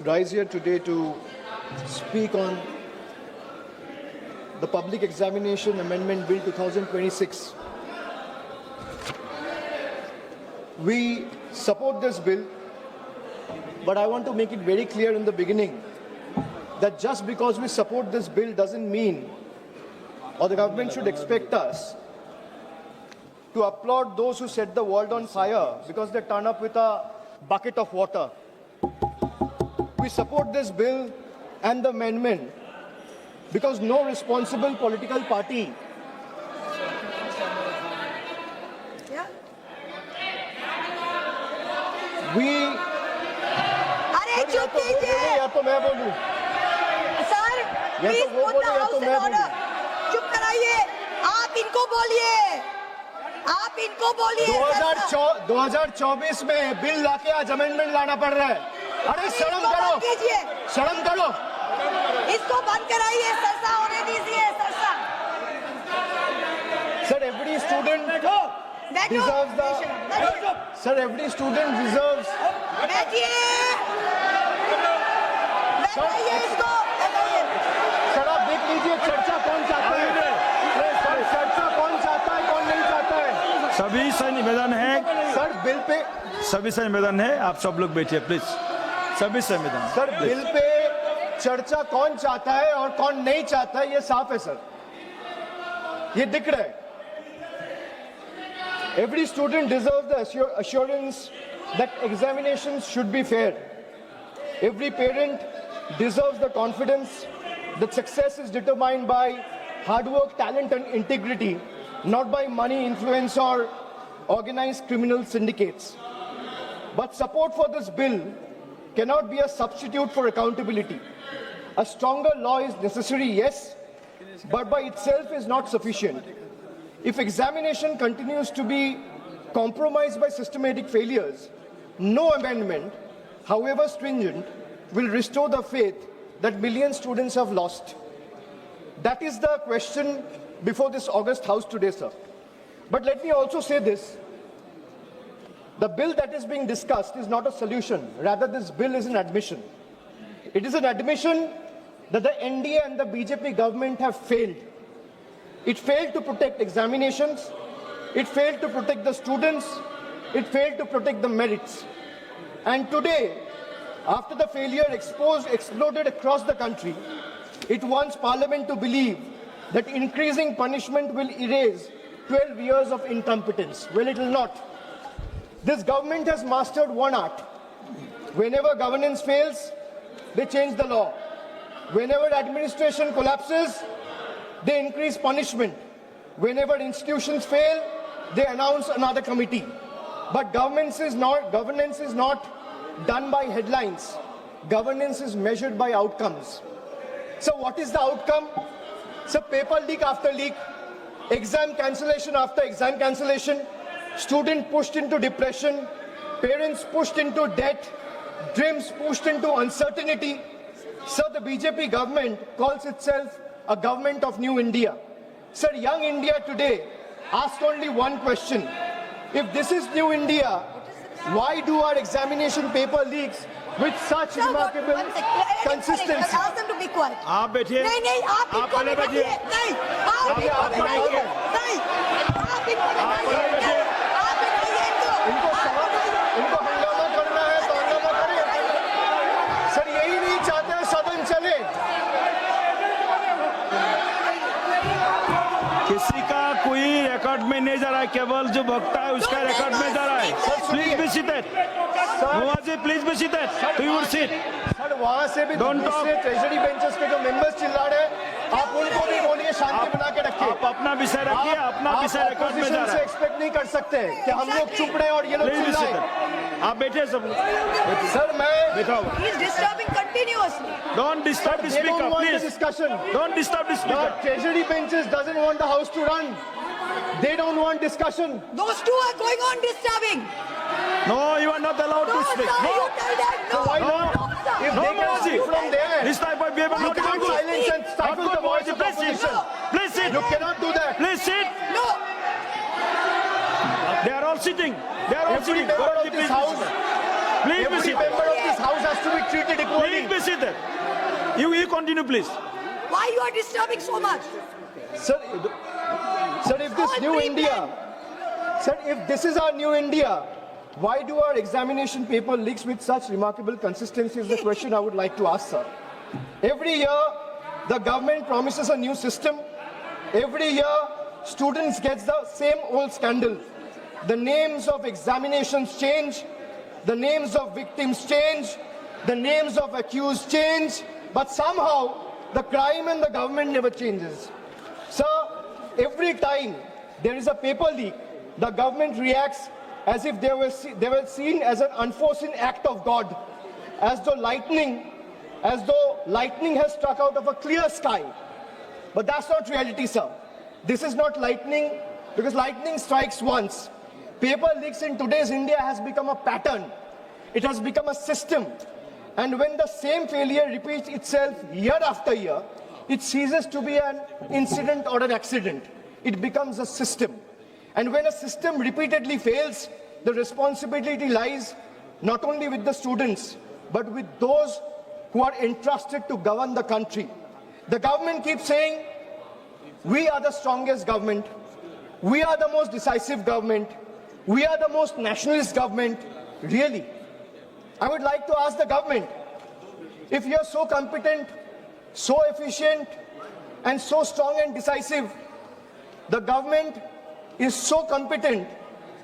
rise here today to speak on the Public Examination Amendment Bill 2026. We support this bill, but I want to make it very clear in the beginning that just because we support this bill doesn't mean, or the government should expect us to applaud those who set the world on fire because they turn up with a bucket of water. We support this bill and the amendment because no responsible political party अरे चुप कीजिए या तो मैं बोलूं sir या तो वो बोले या तो मैं बोलूं चुप कराइए आप इनको बोलिए 2024 में बिल लाके आज अमेंडमेंट लाना पड़ रहा है। अरे शर्म करो इसको बंद कराइए सरसा होने दीजिए सरसा sir every student deserves the sir every student deserves बैठिए इसको सर आप देख लीजिए चर्चा कौन चाहता है सर चर्चा कौन चाहता है कौन नहीं चाहता है सभी से निवेदन है सर बिल पे सभी से निवेदन है आप सब लोग बैठिए प्लीज सभी से निवेदन सर बिल पे चर्चा कौन चाहता है और कौन नहीं चाहता है ये साफ है सर ये दिख रहा है Every student deserves the assurance that examinations should be fair. Every parent deserves the confidence that success is determined by hard work, talent and integrity, not by money, influence or organized criminal syndicates. But support for this bill cannot be a substitute for accountability. A stronger law is necessary, yes, but by itself is not sufficient. If examination continues to be compromised by systematic failures, no amendment, however stringent, will restore the faith that millions of students have lost. That is the question before this August House today, sir. But let me also say this. The bill that is being discussed is not a solution. Rather, this bill is an admission. It is an admission that the NDA and the BJP government have failed. It failed to protect examinations, it failed to protect the students, it failed to protect the merits. And today, after the failure exploded across the country, it wants Parliament to believe that increasing punishment will erase 12 years of incompetence. Well, it will not. This government has mastered one art. Whenever governance fails, they change the law. Whenever administration collapses, they increase punishment. Whenever institutions fail, they announce another committee. But governance is not done by headlines. Governance is measured by outcomes. So what is the outcome? So paper leak after leak, exam cancellation after exam cancellation, student pushed into depression, parents pushed into debt, dreams pushed into uncertainty. So the BJP government calls itself a government of new India. Sir, young India today asks only one question. If this is new India, why do our examination paper leaks with such remarkable consistency? Ask them to be quiet. आप बैठिए नहीं आप पहले बैठिए आप इनको इनको हंगामा करना है तो हंगामा करें। सर यही नहीं चाहते सदन चले। किसी का कोई रिकॉर्ड में नहीं जा रहा है केवल जो वक्ता है उसका रिकॉर्ड में जा रहा है प्लीज बी सीटेड मुआजी please be seated to your seat sir वहां से भी दूसरे ट्रेजरी बेंचेस के जो मेंबर्स चिल्ला रहे हैं आप उनको भी बोलिए शांति बना के रखिए आप अपना विषय रखिए अपना विषय रिकॉर्ड में जा रहा है एक्सपेक्ट नहीं कर सकते कि हम लोग चुप रहे और ये लोग चिल्लाएं। आप बैठिए सब सर मैं बैठा हुआ He is disturbing continuously. Don't disturb the speaker please discussion. Don't disturb the The speaker treasury benches doesn't want the house to run. They don't want discussion. Those two are going on disturbing. No you are not allowed No, to speak sir, you tell them no. Why No. not? If No, they can Mohaji. speak from there, This type of behavior you not cannot good. silence and stifle the voice of Please sit. opposition. Please sit. You cannot do that. Please sit. No. They are all sitting. They are all Every sitting. member of Gaurav ji, this please house, Please be Every seated. member of this house has to be treated equally. Please be seated. You continue, please. Why you are disturbing so much? Sir, if this new India, sir, if this is our new India, why do our examination paper leaks with such remarkable consistency is the question I would like to ask, sir. Every year, the government promises a new system. Every year, students get the same old scandal. The names of examinations change, the names of victims change, the names of accused change, but somehow the crime and the government never changes. Sir, every time there is a paper leak, the government reacts as if they were seen as an unforeseen act of God, as though lightning has struck out of a clear sky. But that's not reality, sir. This is not lightning, because lightning strikes once. Paper leaks in today's India has become a pattern. It has become a system. And when the same failure repeats itself year after year, it ceases to be an incident or an accident. It becomes a system. And when a system repeatedly fails, the responsibility lies not only with the students, but with those who are entrusted to govern the country. The government keeps saying, we are the strongest government. We are the most decisive government. We are the most nationalist government. Really? I would like to ask the government, if you are so competent, so efficient, and so strong and decisive, the government is so competent,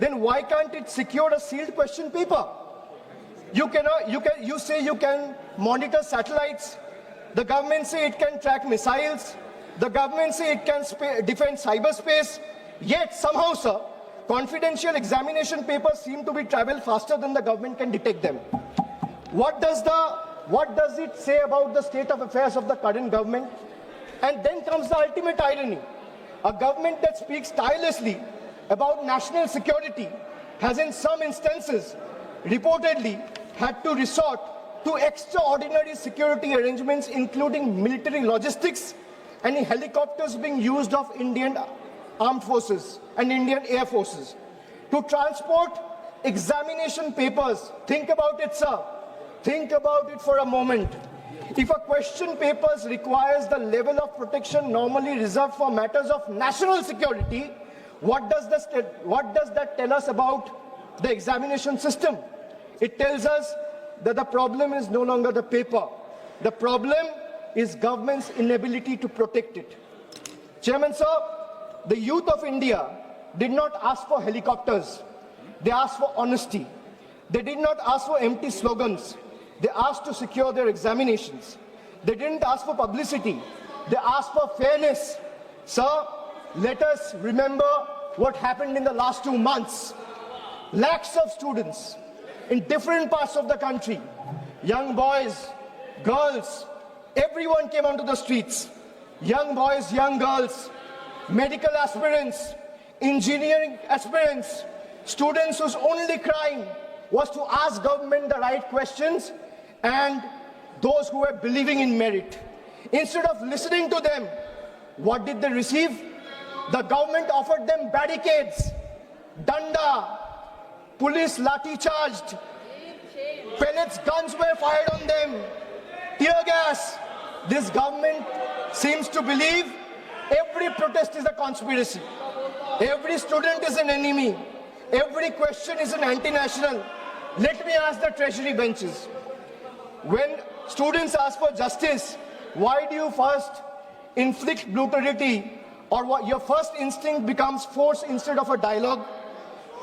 then why can't it secure a sealed question paper? You say you can monitor satellites. The government say it can track missiles. The government say it can defend cyberspace. Yet somehow, sir, confidential examination papers seem to be travel faster than the government can detect them. What does it say about the state of affairs of the current government? And then comes the ultimate irony. A government that speaks tirelessly about national security has in some instances reportedly had to resort to extraordinary security arrangements, including military logistics and helicopters being used of Indian armed forces and Indian air forces to transport examination papers. Think about it, sir. Think about it for a moment. If a question paper requires the level of protection normally reserved for matters of national security, what does that tell us about the examination system? It tells us that the problem is no longer the paper. The problem is government's inability to protect it. Chairman, sir, the youth of India did not ask for helicopters. They asked for honesty. They did not ask for empty slogans. They asked to secure their examinations. They didn't ask for publicity. They asked for fairness. Sir, let us remember what happened in the last 2 months. Lakhs of students in different parts of the country, young boys, girls, everyone came onto the streets. Young boys, young girls, medical aspirants, engineering aspirants, students whose only crime was to ask government the right questions, and those who were believing in merit. Instead of listening to them, what did they receive? The government offered them barricades, danda, police lathi charged, pellets, guns were fired on them, tear gas. This government seems to believe every protest is a conspiracy. Every student is an enemy. Every question is an anti-national. Let me ask the treasury benches. When students ask for justice, why do you first inflict brutality, or what your first instinct becomes force instead of a dialogue?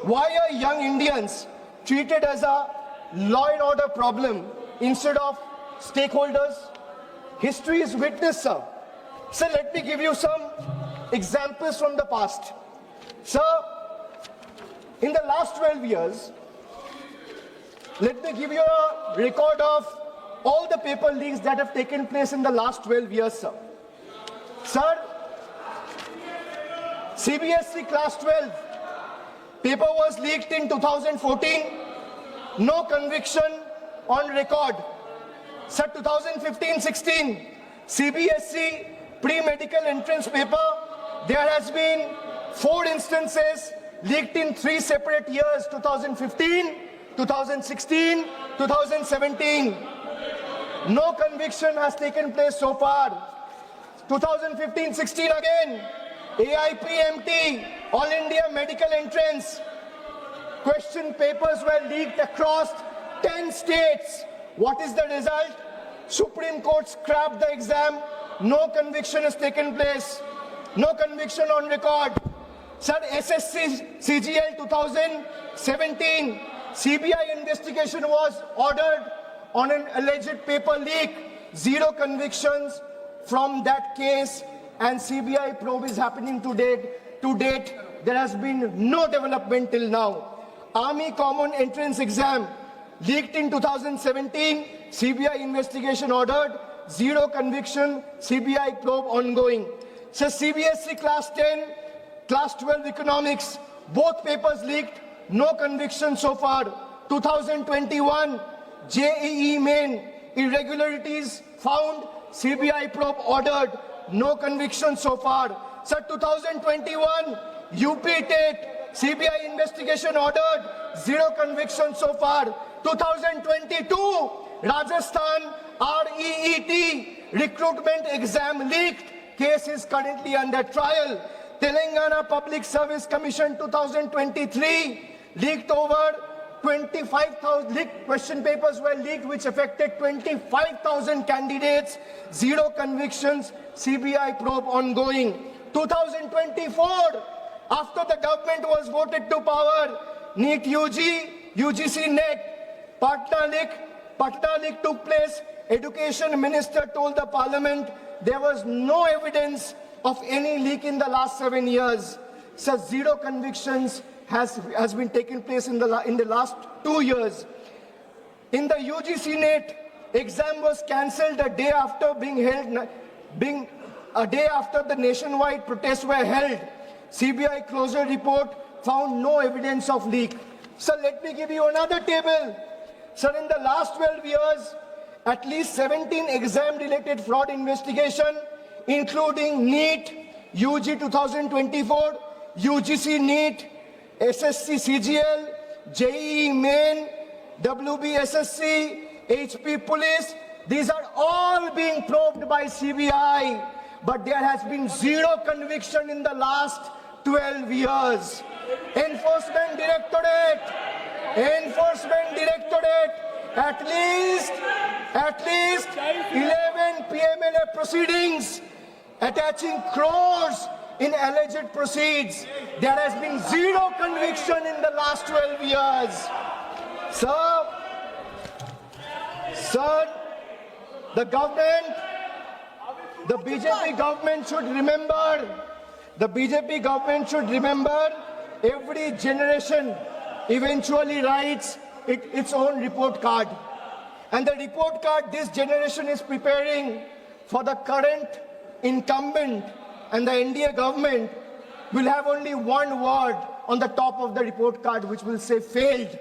Why are young Indians treated as a law and order problem instead of stakeholders? History is witness, sir. Sir, let me give you some examples from the past. Sir, in the last 12 years, let me give you a record of all the paper leaks that have taken place in the last 12 years, sir. Sir, CBSE class 12 paper was leaked in 2014. No conviction on record. Sir, 2015-16 CBSE pre-medical entrance paper, there has been 4 instances leaked in 3 separate years, 2015, 2016, 2017, no conviction has taken place so far. 2015-16 again, AIPMT, All India Medical Entrance. Question papers were leaked across 10 states. What is the result? Supreme Court scrapped the exam. No conviction has taken place. No conviction on record. Sir, SSC CGL 2017, CBI investigation was ordered on an alleged paper leak. 0 convictions from that case, and CBI probe is happening to date. To date, there has been no development till now. Army Common Entrance Exam leaked in 2017, CBI investigation ordered, 0 conviction, CBI probe ongoing. So CBSE Class 10, Class 12 Economics, both papers leaked, no conviction so far. 2021, JEE Main, irregularities found, CBI probe ordered, no conviction so far. So 2021, UP TET, CBI investigation ordered, 0 conviction so far. 2022, Rajasthan REET recruitment exam leaked. Case is currently under trial. Telangana Public Service Commission 2023 leaked over 25,000 question papers were leaked which affected 25,000 candidates. 0 convictions. CBI probe ongoing. 2024, after the government was voted to power, NEET UG, UGC NET, Patna leak took place. Education Minister told the Parliament there was no evidence of any leak in the last 7 years. So 0 convictions has been taken place in the last 2 years. In the UGC NET, exam was cancelled a day after the nationwide protests were held. CBI closure report found no evidence of leak. So let me give you another table. Sir, in the last 12 years, at least 17 exam-related fraud investigation, including NEET, UG 2024, UGC NEET, SSC CGL, JEE Main, WBSSC, HP Police. These are all being probed by CBI, but there has been 0 conviction in the last 12 years. Enforcement Directorate, at least 11 PMLA proceedings attaching crores in alleged proceeds. There has been 0 conviction in the last 12 years. Sir, the BJP government should remember, every generation eventually writes its own report card. And the report card this generation is preparing for the current incumbent and the NDA government will have only one word on the top of the report card, which will say failed.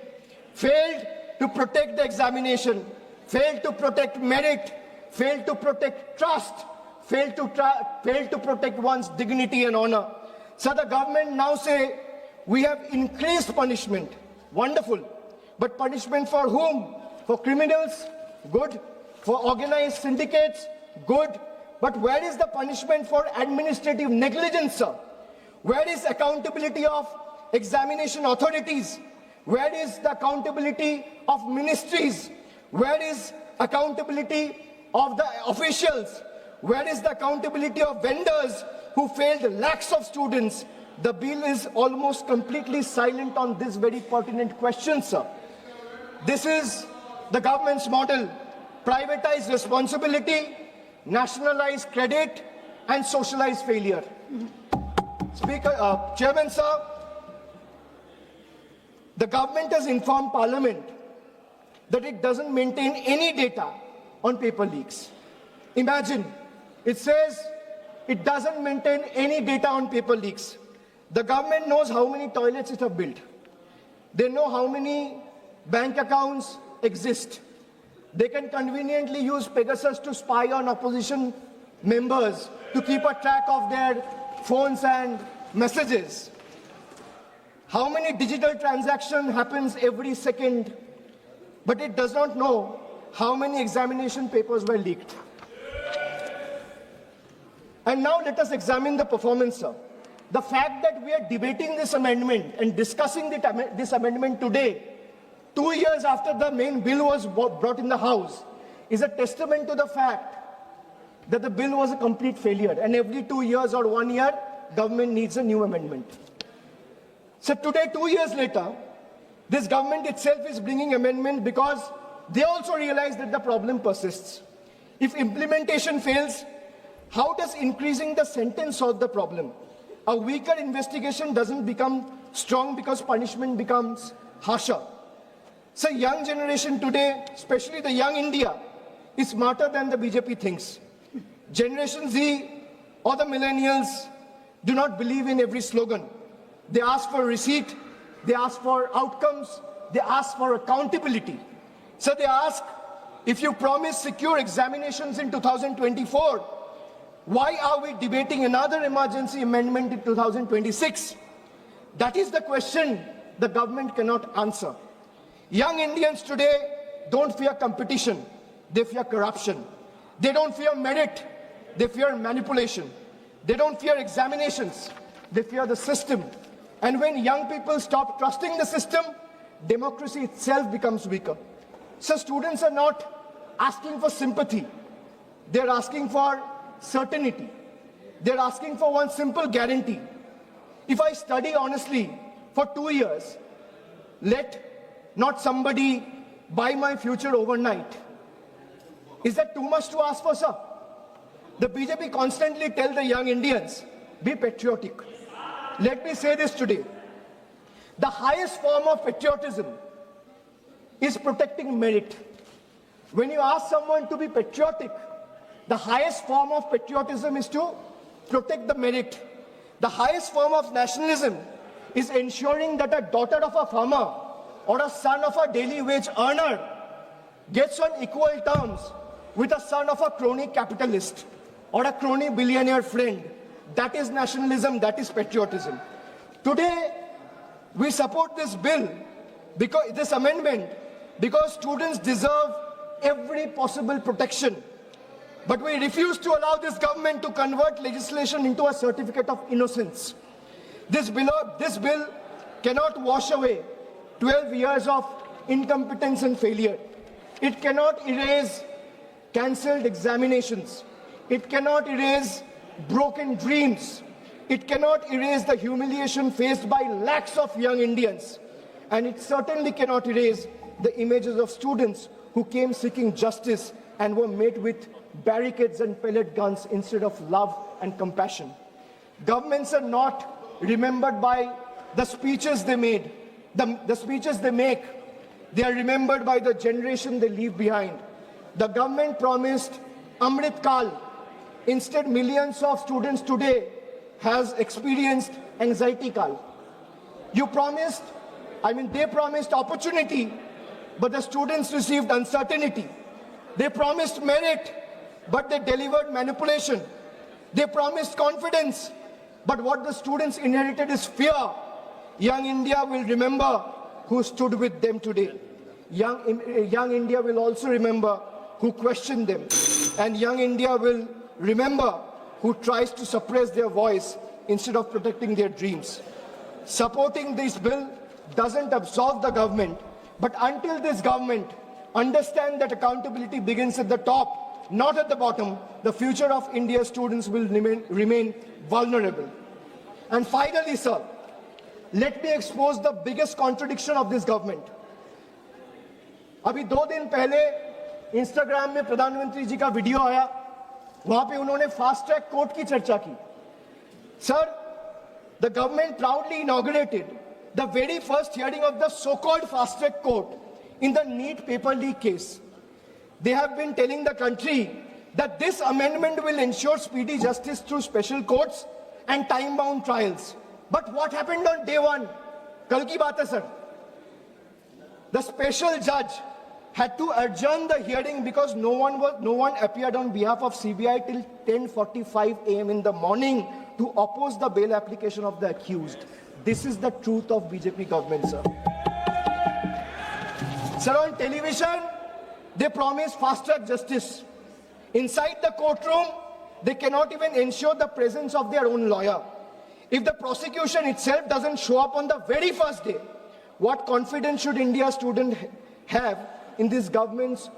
Failed to protect the examination, failed to protect merit, failed to protect trust, failed to protect one's dignity and honor. So the government now say, we have increased punishment. Wonderful. But punishment for whom? For criminals? Good. For organized syndicates? Good. But where is the punishment for administrative negligence, sir? Where is accountability of examination authorities? Where is the accountability of ministries? Where is accountability of the officials? Where is the accountability of vendors who failed lakhs of students? The bill is almost completely silent on this very pertinent question, sir. This is the government's model: privatize responsibility, nationalize credit, and socialize failure. Chairman, sir, the government has informed Parliament that it doesn't maintain any data on paper leaks. Imagine, it says it doesn't maintain any data on paper leaks. The government knows how many toilets it has built. They know how many bank accounts exist. They can conveniently use Pegasus to spy on opposition members, to keep a track of their phones and messages. How many digital transactions happens every second but it does not know how many examination papers were leaked. And now let us examine the performance, sir. The fact that we are debating this amendment and discussing this amendment today, 2 years after the main bill was brought in the House, is a testament to the fact that the bill was a complete failure, and every 2 years or 1 year, government needs a new amendment. So today, 2 years later, this government itself is bringing amendment because they also realize that the problem persists. If implementation fails, how does increasing the sentence solve the problem? A weaker investigation doesn't become strong because punishment becomes harsher. So young generation today, especially the young India, is smarter than the BJP thinks. Generation Z or the millennials do not believe in every slogan. They ask for receipt, they ask for outcomes, they ask for accountability. So they ask, if you promise secure examinations in 2024, why are we debating another emergency amendment in 2026? That is the question the government cannot answer. Young Indians today don't fear competition, they fear corruption. They don't fear merit, they fear manipulation. They don't fear examinations, they fear the system. And when young people stop trusting the system, democracy itself becomes weaker. So students are not asking for sympathy, they're asking for certainty. They're asking for one simple guarantee. If I study honestly for 2 years, let not somebody buy my future overnight. Is that too much to ask for, sir? The BJP constantly tell the young Indians, be patriotic. Let me say this today. The highest form of patriotism is protecting merit. When you ask someone to be patriotic, the highest form of patriotism is to protect the merit. The highest form of nationalism is ensuring that a daughter of a farmer or a son of a daily wage earner gets on equal terms with a son of a crony capitalist or a crony billionaire friend. That is nationalism, that is patriotism. Today, we support this bill, because this amendment, because students deserve every possible protection. But we refuse to allow this government to convert legislation into a certificate of innocence. This bill cannot wash away 12 years of incompetence and failure. It cannot erase cancelled examinations. It cannot erase broken dreams. It cannot erase the humiliation faced by lakhs of young Indians. And it certainly cannot erase the images of students who came seeking justice and were met with barricades and pellet guns instead of love and compassion. Governments are not remembered by the speeches they made, the speeches they make. They are remembered by the generation they leave behind. The government promised Amrit Kal. Instead, millions of students today has experienced anxiety Kal. They promised opportunity, but the students received uncertainty. They promised merit, but they delivered manipulation. They promised confidence, but what the students inherited is fear. Young India will remember who stood with them today. Young India will also remember who questioned them. And young India will remember who tries to suppress their voice instead of protecting their dreams. Supporting this bill doesn't absolve the government, but until this government understands that accountability begins at the top, not at the bottom, the future of India's students will remain vulnerable. And finally, sir, let me expose the biggest contradiction of this government. अभी 2 दिन पहले Instagram में प्रधानमंत्री जी का video आया, वहां पे उन्होंने फास्ट ट्रैक कोर्ट की चर्चा की. Sir, the government proudly inaugurated the very first hearing of the so-called fast track court in the NEET paper leak case. They have been telling the country that this amendment will ensure speedy justice through special courts and time-bound trials. But what happened on day one? Kal ki baat hai, sir. The special judge had to adjourn the hearing because no one appeared on behalf of CBI till 10:45 a.m. in the morning to oppose the bail application of the accused. This is the truth of BJP government, sir. Sir, on television, they promise fast-track justice. Inside the courtroom, they cannot even ensure the presence of their own lawyer. If the prosecution itself doesn't show up on the very first day, what confidence should India's student have in this government's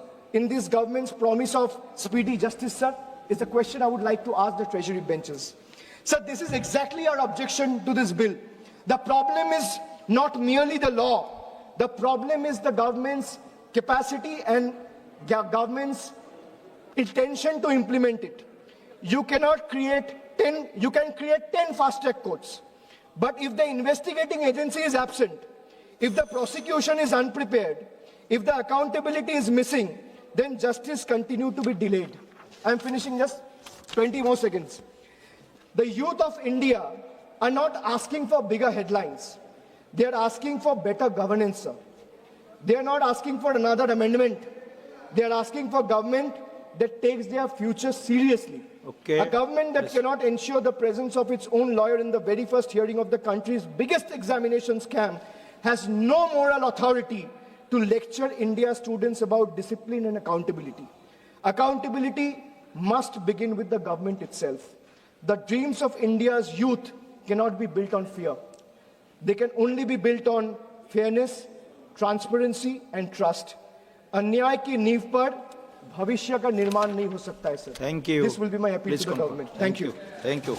promise of speedy justice, sir? Is the question I would like to ask the Treasury benches. Sir, this is exactly our objection to this bill. The problem is not merely the law. The problem is the government's capacity and government's intention to implement it. You can create 10 fast-track courts. But if the investigating agency is absent, if the prosecution is unprepared, if the accountability is missing, then justice continues to be delayed. I'm finishing just 20 more seconds. The youth of India are not asking for bigger headlines. They are asking for better governance, sir. They are not asking for another amendment. They are asking for government that takes their future seriously. Okay. A government that cannot ensure the presence of its own lawyer in the very first hearing of the country's biggest examination scam has no moral authority to lecture India's students about discipline and accountability. Accountability must begin with the government itself. The dreams of India's youth cannot be built on fear. They can only be built on fairness, transparency and trust. अन्याय की नींव पर भविष्य का निर्माण नहीं हो सकता है, sir. Thank you. This will be my appeal Please to the conclude. government. Thank you. Thank you.